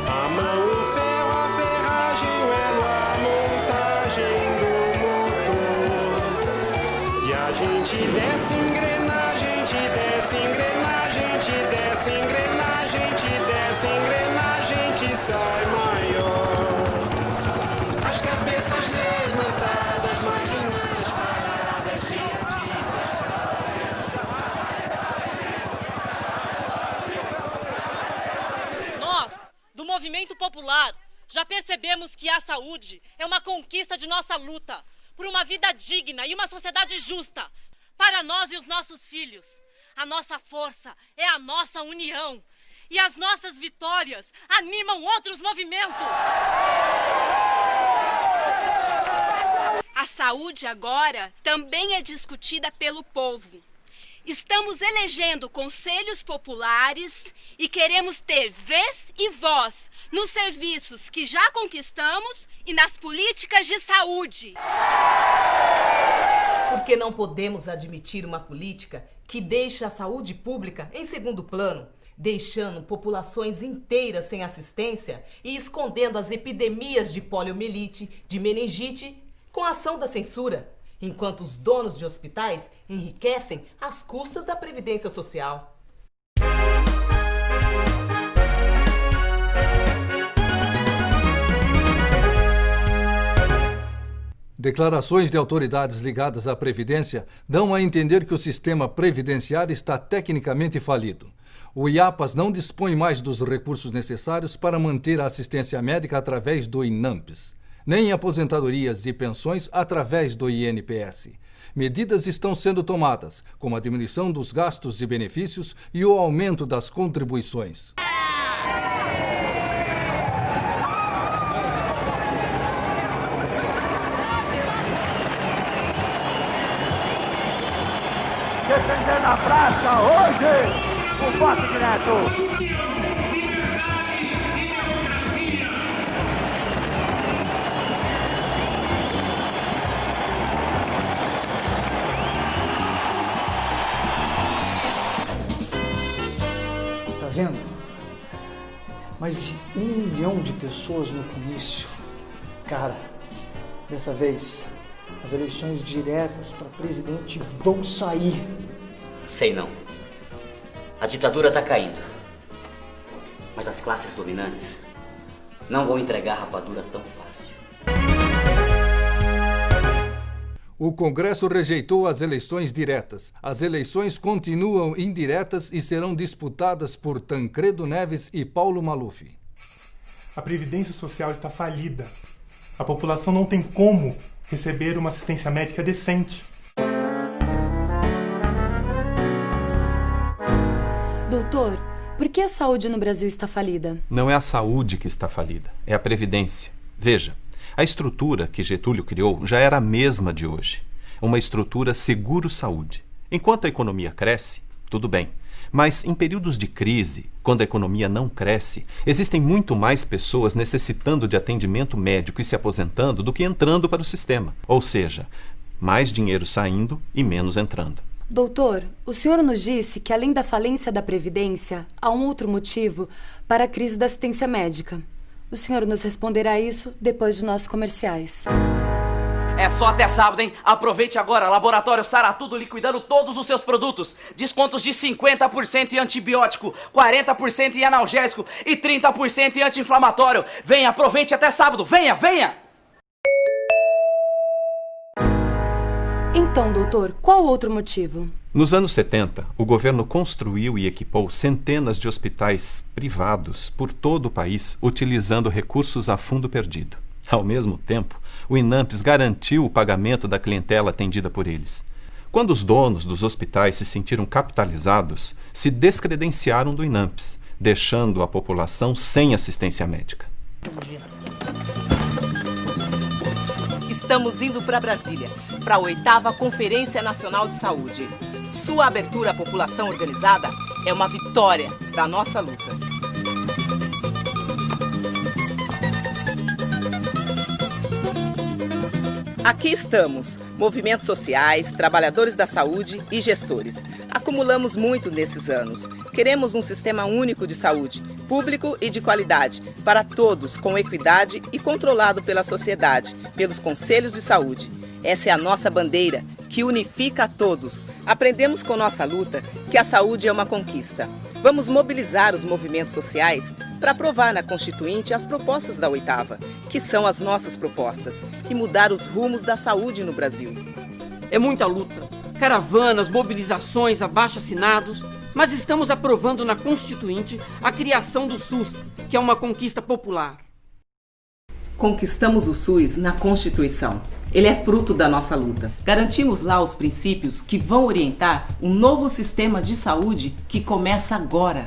A mão, o ferro, a ferragem, o elo, a montagem do motor. E a gente desce engrenagem, te sai maior. As cabeças levantadas, máquinas paradas, Nós, do Movimento Popular, já percebemos que a saúde é uma conquista de nossa luta por uma vida digna e uma sociedade justa para nós e os nossos filhos. A nossa força é a nossa união. E as nossas vitórias animam outros movimentos. A saúde agora também é discutida pelo povo. Estamos elegendo conselhos populares e queremos ter vez e voz nos serviços que já conquistamos e nas políticas de saúde. Porque não podemos admitir uma política que deixe a saúde pública em segundo plano, deixando populações inteiras sem assistência e escondendo as epidemias de poliomielite, de meningite, com a ação da censura, enquanto os donos de hospitais enriquecem às custas da Previdência Social. Declarações de autoridades ligadas à Previdência dão a entender que o sistema previdenciário está tecnicamente falido. O IAPAS não dispõe mais dos recursos necessários para manter a assistência médica através do INAMPS, nem aposentadorias e pensões através do INPS. Medidas estão sendo tomadas, como a diminuição dos gastos e benefícios e o aumento das contribuições. Defendendo a praça hoje, o voto direto. Tá vendo? Mais de 1 milhão de pessoas no comício. Cara, dessa vez, as eleições diretas para presidente vão sair. Sei não. A ditadura tá caindo. Mas as classes dominantes não vão entregar rapadura tão fácil. O Congresso rejeitou as eleições diretas. As eleições continuam indiretas e serão disputadas por Tancredo Neves e Paulo Maluf. A Previdência Social está falida. A população não tem como receber uma assistência médica decente. Doutor, por que a saúde no Brasil está falida? Não é a saúde que está falida, é a Previdência. Veja, a estrutura que Getúlio criou já era a mesma de hoje. Uma estrutura seguro-saúde. Enquanto a economia cresce, tudo bem. Mas em períodos de crise, quando a economia não cresce, existem muito mais pessoas necessitando de atendimento médico e se aposentando do que entrando para o sistema. Ou seja, mais dinheiro saindo e menos entrando. Doutor, o senhor nos disse que além da falência da Previdência, há um outro motivo para a crise da assistência médica. O senhor nos responderá isso depois dos nossos comerciais. É só até sábado, hein? Aproveite agora. Laboratório Saratudo liquidando todos os seus produtos. Descontos de 50% em antibiótico, 40% em analgésico e 30% em anti-inflamatório. Venha, aproveite até sábado. Venha, venha! Então, doutor, qual outro motivo? Nos anos 70, o governo construiu e equipou centenas de hospitais privados por todo o país, utilizando recursos a fundo perdido. Ao mesmo tempo, o INAMPS garantiu o pagamento da clientela atendida por eles. Quando os donos dos hospitais se sentiram capitalizados, se descredenciaram do INAMPS, deixando a população sem assistência médica. Estamos indo para Brasília, para a 8ª Conferência Nacional de Saúde. Sua abertura à população organizada é uma vitória da nossa luta. Aqui estamos, movimentos sociais, trabalhadores da saúde e gestores. Acumulamos muito nesses anos. Queremos um sistema único de saúde, público e de qualidade, para todos, com equidade e controlado pela sociedade, pelos conselhos de saúde. Essa é a nossa bandeira, que unifica a todos. Aprendemos com nossa luta que a saúde é uma conquista. Vamos mobilizar os movimentos sociais para aprovar na Constituinte as propostas da 8ª, que são as nossas propostas, e mudar os rumos da saúde no Brasil. É muita luta, caravanas, mobilizações, abaixo-assinados, mas estamos aprovando na Constituinte a criação do SUS, que é uma conquista popular. Conquistamos o SUS na Constituição. Ele é fruto da nossa luta. Garantimos lá os princípios que vão orientar um novo sistema de saúde que começa agora.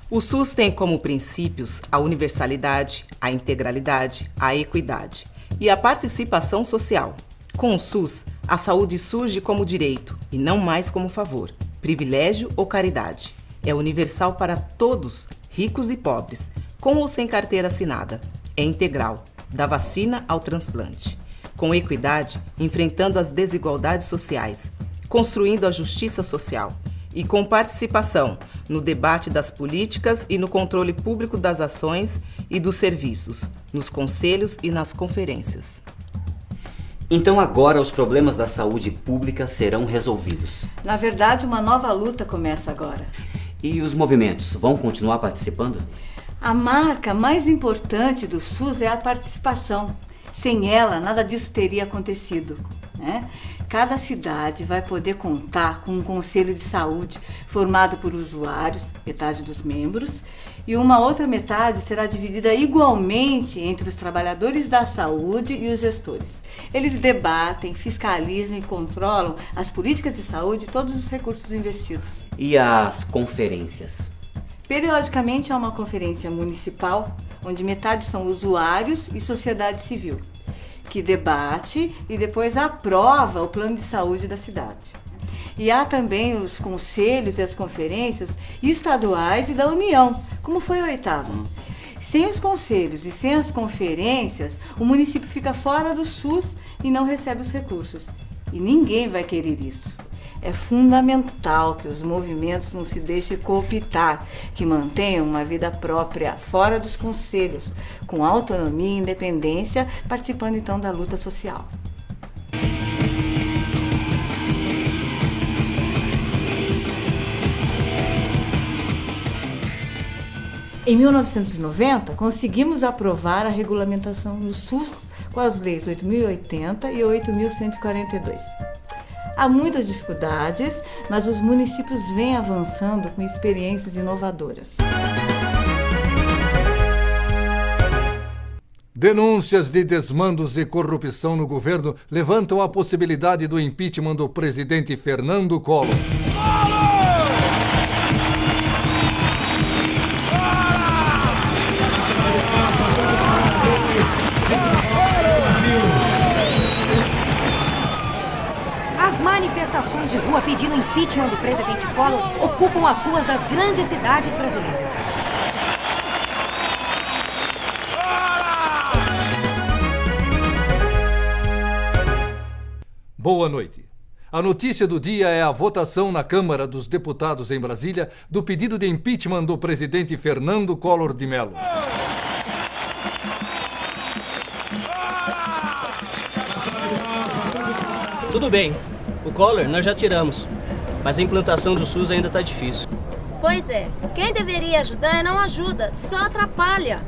O SUS tem como princípios a universalidade, a integralidade, a equidade e a participação social. Com o SUS, a saúde surge como direito e não mais como favor, privilégio ou caridade. É universal para todos, ricos e pobres, com ou sem carteira assinada. É integral, da vacina ao transplante. Com equidade, enfrentando as desigualdades sociais, construindo a justiça social. E com participação no debate das políticas e no controle público das ações e dos serviços, nos conselhos e nas conferências. Então agora os problemas da saúde pública serão resolvidos. Na verdade, uma nova luta começa agora. E os movimentos vão continuar participando? A marca mais importante do SUS é a participação. Sem ela, nada disso teria acontecido. né? Cada cidade vai poder contar com um conselho de saúde formado por usuários, metade dos membros, e uma outra metade será dividida igualmente entre os trabalhadores da saúde e os gestores. Eles debatem, fiscalizam e controlam as políticas de saúde e todos os recursos investidos. E as conferências? Periodicamente há uma conferência municipal, onde metade são usuários e sociedade civil, que debate e depois aprova o plano de saúde da cidade. E há também os conselhos e as conferências estaduais e da União, como foi a 8ª. Sem os conselhos e sem as conferências, o município fica fora do SUS e não recebe os recursos. E ninguém vai querer isso. É fundamental que os movimentos não se deixem cooptar, que mantenham uma vida própria, fora dos conselhos, com autonomia e independência, participando então da luta social. Em 1990, conseguimos aprovar a regulamentação do SUS com as leis 8.080 e 8.142. Há muitas dificuldades, mas os municípios vêm avançando com experiências inovadoras. Denúncias de desmandos e corrupção no governo levantam a possibilidade do impeachment do presidente Fernando Collor. As manifestações de rua pedindo impeachment do presidente Collor ocupam as ruas das grandes cidades brasileiras. Boa noite. A notícia do dia é a votação na Câmara dos Deputados em Brasília do pedido de impeachment do presidente Fernando Collor de Mello. Tudo bem, o Collor nós já tiramos, mas a implantação do SUS ainda está difícil. Pois é, quem deveria ajudar não ajuda, só atrapalha.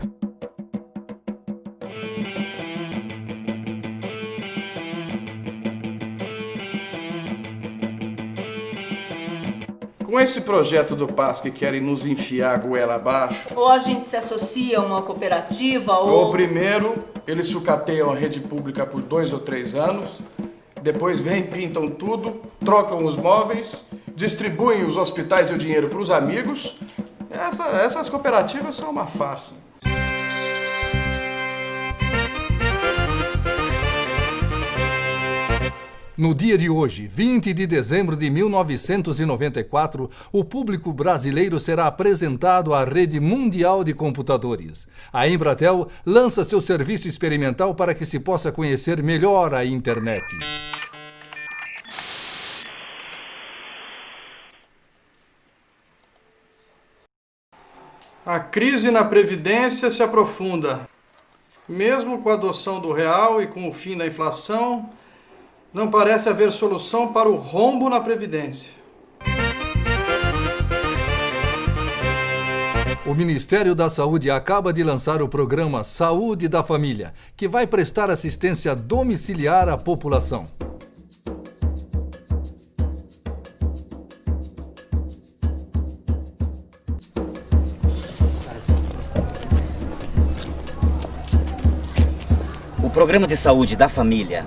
Com esse projeto do PAS que querem nos enfiar a goela abaixo... Ou a gente se associa a uma cooperativa ou primeiro, eles sucateiam a rede pública por 2 ou 3 anos, depois vêm, pintam tudo, trocam os móveis, distribuem os hospitais e o dinheiro para os amigos. Essas cooperativas são uma farsa. No dia de hoje, 20 de dezembro de 1994, o público brasileiro será apresentado à rede mundial de computadores. A Embratel lança seu serviço experimental para que se possa conhecer melhor a internet. A crise na Previdência se aprofunda. Mesmo com a adoção do real e com o fim da inflação, não parece haver solução para o rombo na Previdência. O Ministério da Saúde acaba de lançar o programa Saúde da Família, que vai prestar assistência domiciliar à população. O programa de saúde da família,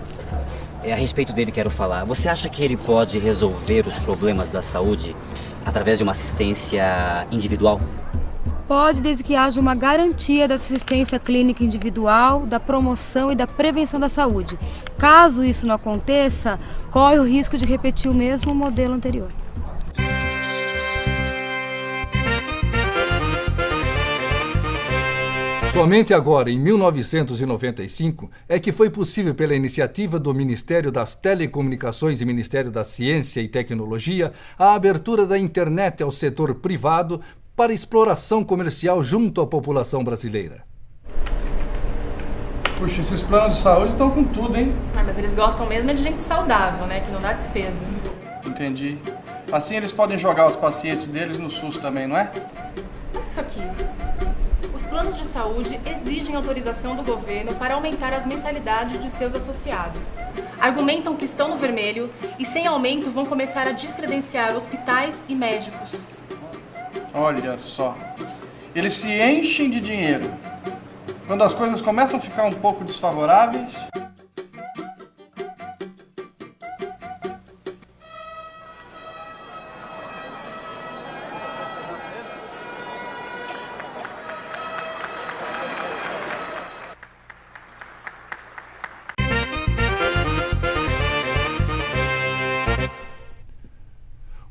é a respeito dele que quero falar. Você acha que ele pode resolver os problemas da saúde através de uma assistência individual? Pode, desde que haja uma garantia da assistência clínica individual, da promoção e da prevenção da saúde. Caso isso não aconteça, corre o risco de repetir o mesmo modelo anterior. Somente agora, em 1995, é que foi possível, pela iniciativa do Ministério das Telecomunicações e Ministério da Ciência e Tecnologia, a abertura da internet ao setor privado para exploração comercial junto à população brasileira. Puxa, esses planos de saúde estão com tudo, hein? Mas eles gostam mesmo de gente saudável, né? Que não dá despesa. Entendi. Assim eles podem jogar os pacientes deles no SUS também, não é? Isso aqui. Os planos de saúde exigem autorização do governo para aumentar as mensalidades de seus associados. Argumentam que estão no vermelho e, sem aumento, vão começar a descredenciar hospitais e médicos. Olha só, eles se enchem de dinheiro. Quando as coisas começam a ficar um pouco desfavoráveis...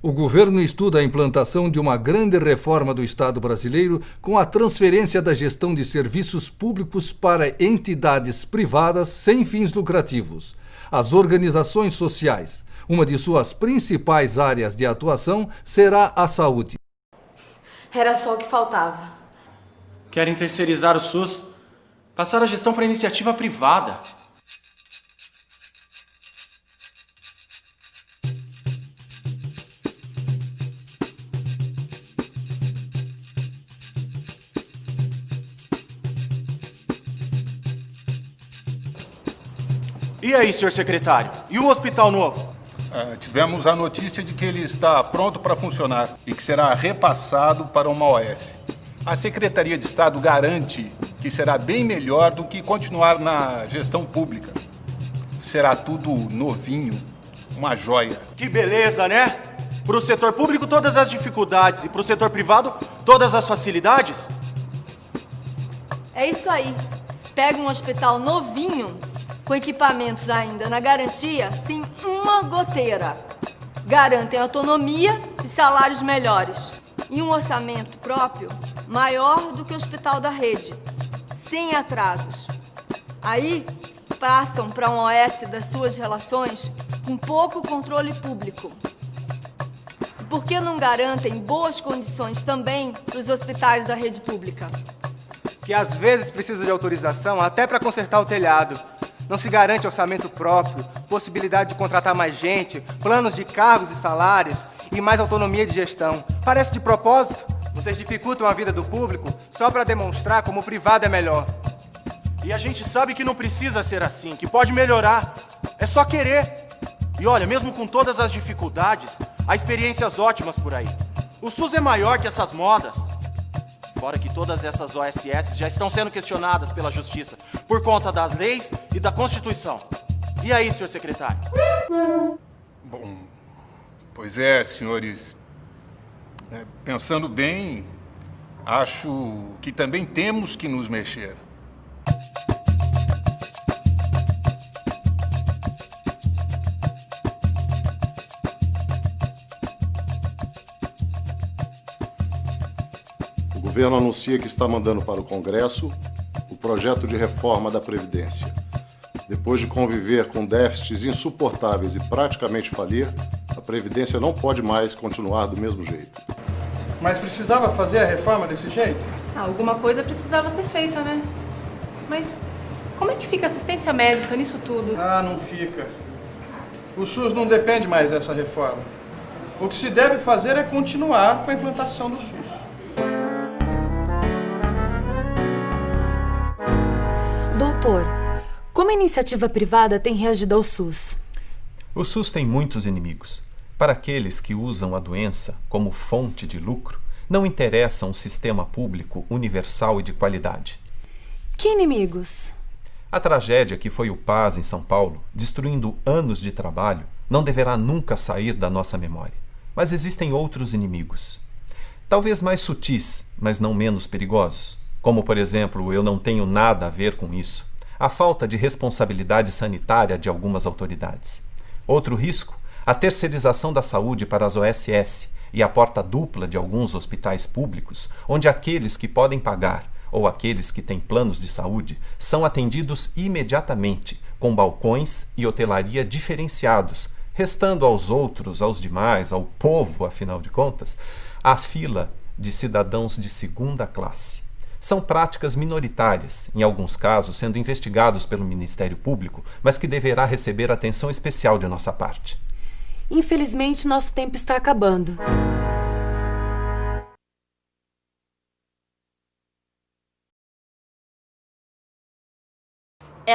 O governo estuda a implantação de uma grande reforma do Estado brasileiro com a transferência da gestão de serviços públicos para entidades privadas sem fins lucrativos. As organizações sociais, uma de suas principais áreas de atuação, será a saúde. Era só o que faltava. Querem terceirizar o SUS, passar a gestão para a iniciativa privada. E aí, senhor secretário? E o hospital novo? Tivemos a notícia de que ele está pronto para funcionar e que será repassado para uma OS. A Secretaria de Estado garante que será bem melhor do que continuar na gestão pública. Será tudo novinho, uma joia. Que beleza, né? Para o setor público, todas as dificuldades e para o setor privado, todas as facilidades? É isso aí. Pega um hospital novinho, com equipamentos ainda na garantia, sem uma goteira. Garantem autonomia e salários melhores. E um orçamento próprio maior do que o hospital da rede, sem atrasos. Aí, passam para um OS das suas relações com pouco controle público. Por que não garantem boas condições também para os hospitais da rede pública? Que às vezes precisa de autorização até para consertar o telhado. Não se garante orçamento próprio, possibilidade de contratar mais gente, planos de cargos e salários e mais autonomia de gestão. Parece de propósito. Vocês dificultam a vida do público só para demonstrar como o privado é melhor. E a gente sabe que não precisa ser assim, que pode melhorar. É só querer. E olha, mesmo com todas as dificuldades, há experiências ótimas por aí. O SUS é maior que essas modas. Fora que todas essas OSS já estão sendo questionadas pela Justiça por conta das leis e da Constituição. E aí, senhor secretário? Bom, pois é, senhores. Pensando bem, acho que também temos que nos mexer. O governo anuncia que está mandando para o Congresso o projeto de reforma da Previdência. Depois de conviver com déficits insuportáveis e praticamente falir, a Previdência não pode mais continuar do mesmo jeito. Mas precisava fazer a reforma desse jeito? Alguma coisa precisava ser feita, né? Mas como é que fica a assistência médica nisso tudo? Não fica. O SUS não depende mais dessa reforma. O que se deve fazer é continuar com a implantação do SUS. Doutor, como a iniciativa privada tem reagido ao SUS? O SUS tem muitos inimigos. Para aqueles que usam a doença como fonte de lucro, não interessa um sistema público universal e de qualidade. Que inimigos? A tragédia que foi o PAS em São Paulo, destruindo anos de trabalho, não deverá nunca sair da nossa memória. Mas existem outros inimigos. Talvez mais sutis, mas não menos perigosos. Como, por exemplo, eu não tenho nada a ver com isso. A falta de responsabilidade sanitária de algumas autoridades. Outro risco, a terceirização da saúde para as OSS e a porta dupla de alguns hospitais públicos, onde aqueles que podem pagar ou aqueles que têm planos de saúde são atendidos imediatamente, com balcões e hotelaria diferenciados, restando aos outros, aos demais, ao povo, afinal de contas, a fila de cidadãos de segunda classe. São práticas minoritárias, em alguns casos sendo investigados pelo Ministério Público, mas que deverá receber atenção especial de nossa parte. Infelizmente, nosso tempo está acabando.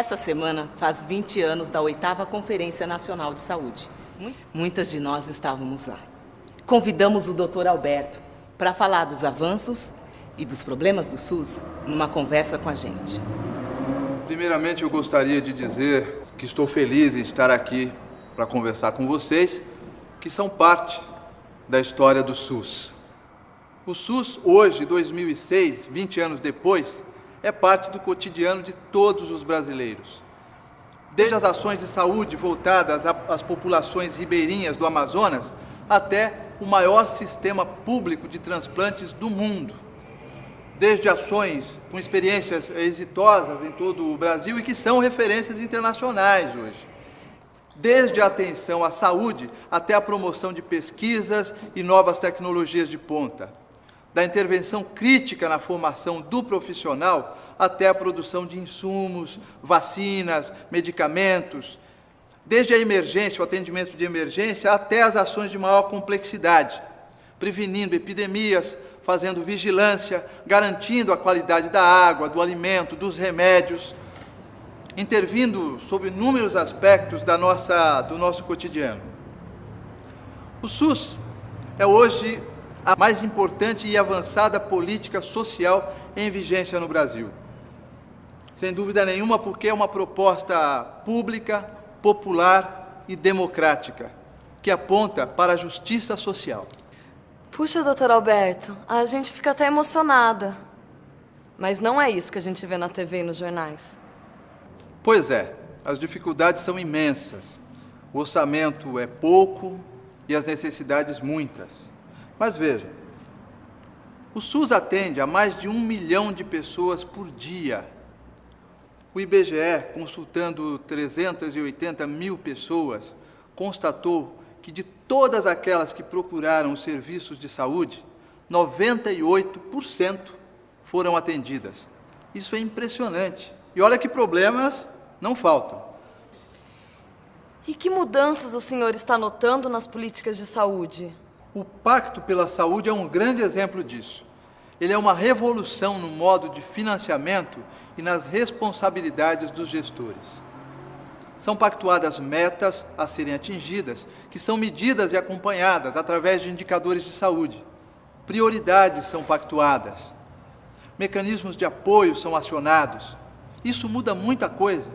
Essa semana faz 20 anos da 8ª Conferência Nacional de Saúde. Muitas de nós estávamos lá. Convidamos o Dr. Alberto para falar dos avanços e dos problemas do SUS numa conversa com a gente. Primeiramente, eu gostaria de dizer que estou feliz em estar aqui para conversar com vocês, que são parte da história do SUS. O SUS, hoje, 2006, 20 anos depois, é parte do cotidiano de todos os brasileiros. Desde as ações de saúde voltadas às populações ribeirinhas do Amazonas, até o maior sistema público de transplantes do mundo. Desde ações com experiências exitosas em todo o Brasil e que são referências internacionais hoje. Desde a atenção à saúde até a promoção de pesquisas e novas tecnologias de ponta. Da intervenção crítica na formação do profissional até a produção de insumos, vacinas, medicamentos. Desde a emergência, o atendimento de emergência, até as ações de maior complexidade, prevenindo epidemias, fazendo vigilância, garantindo a qualidade da água, do alimento, dos remédios, intervindo sobre inúmeros aspectos do nosso cotidiano. O SUS é hoje a mais importante e avançada política social em vigência no Brasil. Sem dúvida nenhuma, porque é uma proposta pública, popular e democrática, que aponta para a justiça social. Puxa, doutor Alberto, a gente fica até emocionada. Mas não é isso que a gente vê na TV e nos jornais. Pois é, as dificuldades são imensas. O orçamento é pouco e as necessidades muitas. Mas veja, o SUS atende a mais de 1 milhão de pessoas por dia. O IBGE, consultando 380 mil pessoas, constatou que de todas aquelas que procuraram os serviços de saúde, 98% foram atendidas. Isso é impressionante. E olha que problemas não faltam. E que mudanças o senhor está notando nas políticas de saúde? O Pacto pela Saúde é um grande exemplo disso. Ele é uma revolução no modo de financiamento e nas responsabilidades dos gestores. São pactuadas metas a serem atingidas, que são medidas e acompanhadas através de indicadores de saúde. Prioridades são pactuadas. Mecanismos de apoio são acionados. Isso muda muita coisa.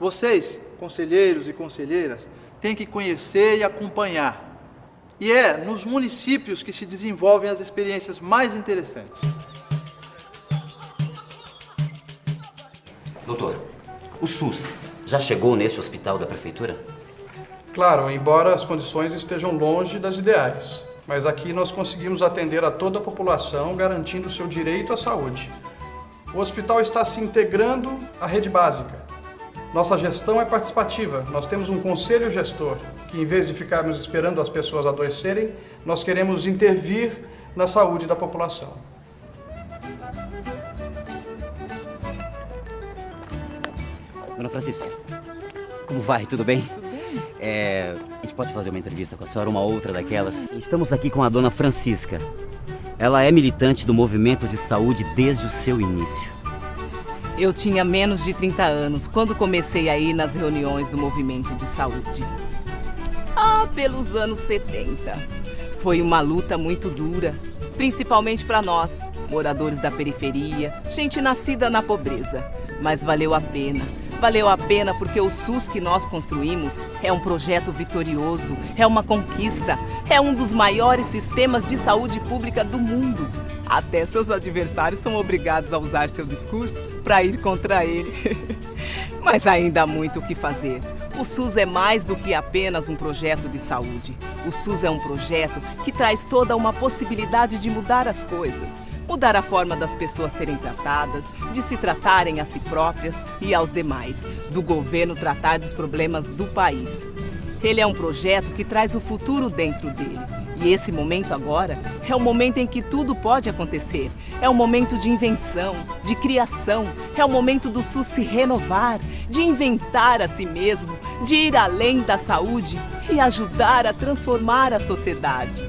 Vocês, conselheiros e conselheiras, têm que conhecer e acompanhar. E é nos municípios que se desenvolvem as experiências mais interessantes. Doutor, o SUS já chegou nesse hospital da prefeitura? Claro, embora as condições estejam longe das ideais. Mas aqui nós conseguimos atender a toda a população, garantindo o seu direito à saúde. O hospital está se integrando à rede básica. Nossa gestão é participativa. Nós temos um conselho gestor, que em vez de ficarmos esperando as pessoas adoecerem, nós queremos intervir na saúde da população. Dona Francisca, como vai? Tudo bem? Tudo bem. A gente pode fazer uma entrevista com a senhora, uma outra daquelas? Estamos aqui com a Dona Francisca. Ela é militante do movimento de saúde desde o seu início. Eu tinha menos de 30 anos quando comecei a ir nas reuniões do movimento de saúde. Pelos anos 70. Foi uma luta muito dura, principalmente para nós, moradores da periferia, gente nascida na pobreza. Mas valeu a pena. Valeu a pena porque o SUS que nós construímos é um projeto vitorioso, é uma conquista, é um dos maiores sistemas de saúde pública do mundo. Até seus adversários são obrigados a usar seu discurso para ir contra ele. Mas ainda há muito o que fazer. O SUS é mais do que apenas um projeto de saúde. O SUS é um projeto que traz toda uma possibilidade de mudar as coisas. Mudar a forma das pessoas serem tratadas, de se tratarem a si próprias e aos demais, do governo tratar dos problemas do país. Ele é um projeto que traz o futuro dentro dele. E esse momento agora é o momento em que tudo pode acontecer. É um momento de invenção, de criação. É o momento do SUS se renovar, de inventar a si mesmo, de ir além da saúde e ajudar a transformar a sociedade.